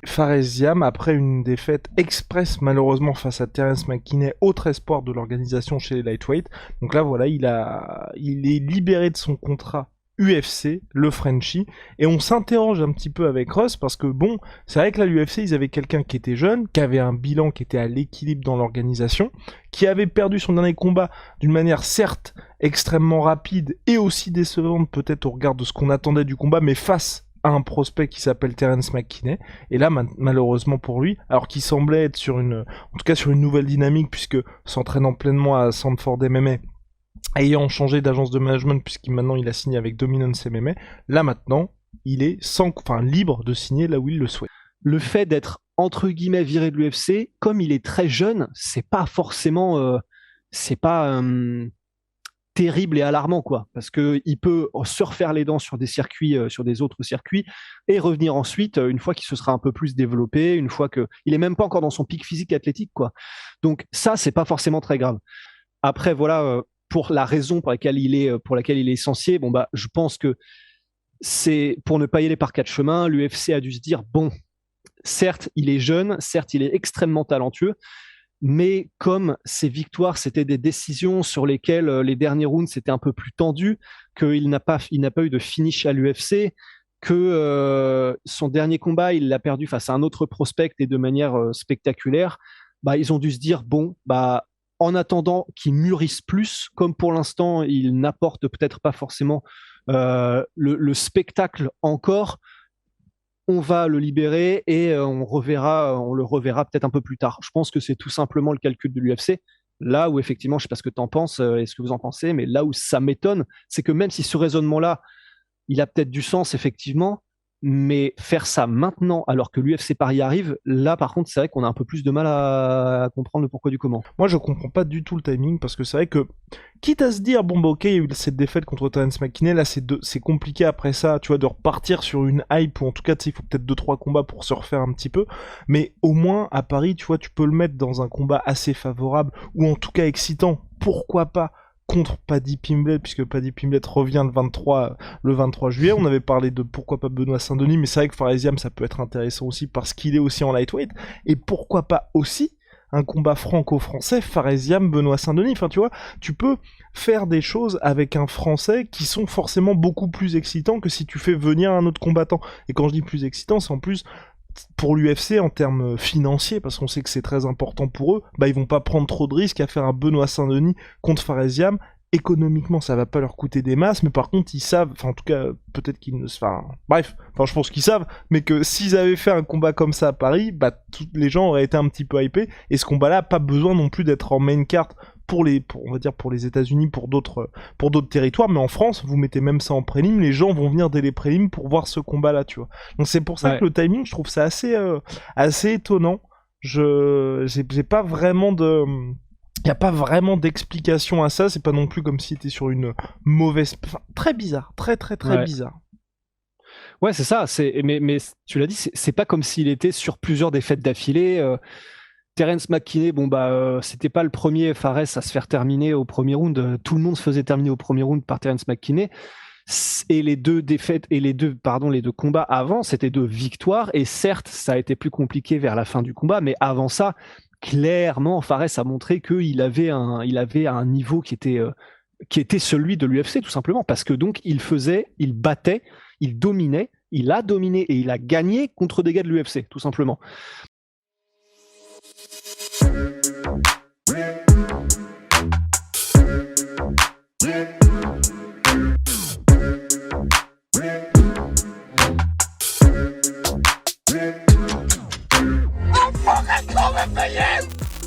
Faresiam, après une défaite express malheureusement face à Terence McKinney, autre espoir de l'organisation chez les lightweight. Donc là voilà, il est libéré de son contrat UFC, le Frenchie, et on s'interroge un petit peu avec Ross parce que bon, c'est vrai que là l'UFC ils avaient quelqu'un qui était jeune, qui avait un bilan qui était à l'équilibre dans l'organisation, qui avait perdu son dernier combat d'une manière certes extrêmement rapide et aussi décevante peut-être au regard de ce qu'on attendait du combat, mais face à un prospect qui s'appelle Terence McKinney. Et là, malheureusement pour lui, alors qu'il semblait être en tout cas sur une nouvelle dynamique, puisque s'entraînant pleinement à Sanford MMA, ayant changé d'agence de management, puisqu'il il a signé avec Dominance MMA, là maintenant, il est libre de signer là où il le souhaite. Le fait d'être entre guillemets viré de l'UFC, comme il est très jeune, c'est pas forcément, terrible et alarmant, quoi, parce que il peut se refaire les dents sur des circuits, sur des autres circuits, et revenir ensuite une fois qu'il se sera un peu plus développé, une fois que il est même pas encore dans son pic physique athlétique, quoi. Donc ça, c'est pas forcément très grave. Après, voilà, pour la raison pour laquelle il est licencié, bon bah, je pense que c'est pour ne pas y aller par quatre chemins. L'UFC a dû se dire bon, certes, il est jeune, certes, il est extrêmement talentueux, mais comme ces victoires, c'était des décisions sur lesquelles les derniers rounds c'était un peu plus tendu, qu'il n'a pas eu de finish à l'UFC, que son dernier combat, il l'a perdu face à un autre prospect et de manière spectaculaire, bah, ils ont dû se dire, bon, bah, en attendant qu'il mûrisse plus, comme pour l'instant, il n'apporte peut-être pas forcément le spectacle encore, on va le libérer et on le reverra peut-être un peu plus tard. Je pense que c'est tout simplement le calcul de l'UFC. Là où effectivement, je sais pas ce que tu en penses et ce que vous en pensez, mais là où ça m'étonne, c'est que même si ce raisonnement-là, il a peut-être du sens effectivement, mais faire ça maintenant alors que l'UFC Paris arrive, là par contre, c'est vrai qu'on a un peu plus de mal à comprendre le pourquoi du comment. Moi, je comprends pas du tout le timing parce que c'est vrai que, quitte à se dire, bon, bah, ok, il y a eu cette défaite contre Terence McKinney, là, c'est compliqué après ça, tu vois, de repartir sur une hype, ou en tout cas, tu sais, il faut peut-être 2-3 combats pour se refaire un petit peu, mais au moins, à Paris, tu vois, tu peux le mettre dans un combat assez favorable, ou en tout cas excitant, pourquoi pas, contre Paddy Pimblett, puisque Paddy Pimblett revient le 23 juillet. On avait parlé de pourquoi pas Benoît Saint-Denis, mais c'est vrai que Faresiam, ça peut être intéressant aussi parce qu'il est aussi en lightweight. Et pourquoi pas aussi un combat franco-français, Faresiam, Benoît Saint-Denis. Enfin, tu vois, tu peux faire des choses avec un Français qui sont forcément beaucoup plus excitants que si tu fais venir un autre combattant. Et quand je dis plus excitant, c'est en plus pour l'UFC en termes financiers, parce qu'on sait que c'est très important pour eux, bah ils vont pas prendre trop de risques à faire un Benoît Saint-Denis contre Faresiam. Économiquement, ça va pas leur coûter des masses, mais par contre, ils savent, enfin en tout cas, peut-être qu'ils ne... Enfin, bref, je pense qu'ils savent, mais que s'ils avaient fait un combat comme ça à Paris, bah tous les gens auraient été un petit peu hypés, et ce combat-là a pas besoin non plus d'être en main card on va dire pour les États-Unis, pour d'autres territoires, mais en France, vous mettez même ça en prélim, les gens vont venir dès les prélims pour voir ce combat-là, tu vois. Donc c'est pour ça que le timing, je trouve ça assez étonnant. J'ai pas vraiment de... Il n'y a pas vraiment d'explication à ça, c'est pas non plus comme si c'était sur une mauvaise... Enfin, très bizarre, très bizarre. Ouais, c'est ça, mais tu l'as dit, c'est pas comme s'il était sur plusieurs défaites d'affilée. Terence McKinney, bon bah c'était pas le premier Fares à se faire terminer au premier round. Tout le monde se faisait terminer au premier round par Terence McKinney. Et les deux combats avant, c'était deux victoires. Et certes, ça a été plus compliqué vers la fin du combat, mais avant ça, clairement, Fares a montré qu'il avait un niveau qui était celui de l'UFC tout simplement, parce que donc il battait, il dominait, il a dominé et il a gagné contre des gars de l'UFC tout simplement. I'm fucking coming for you!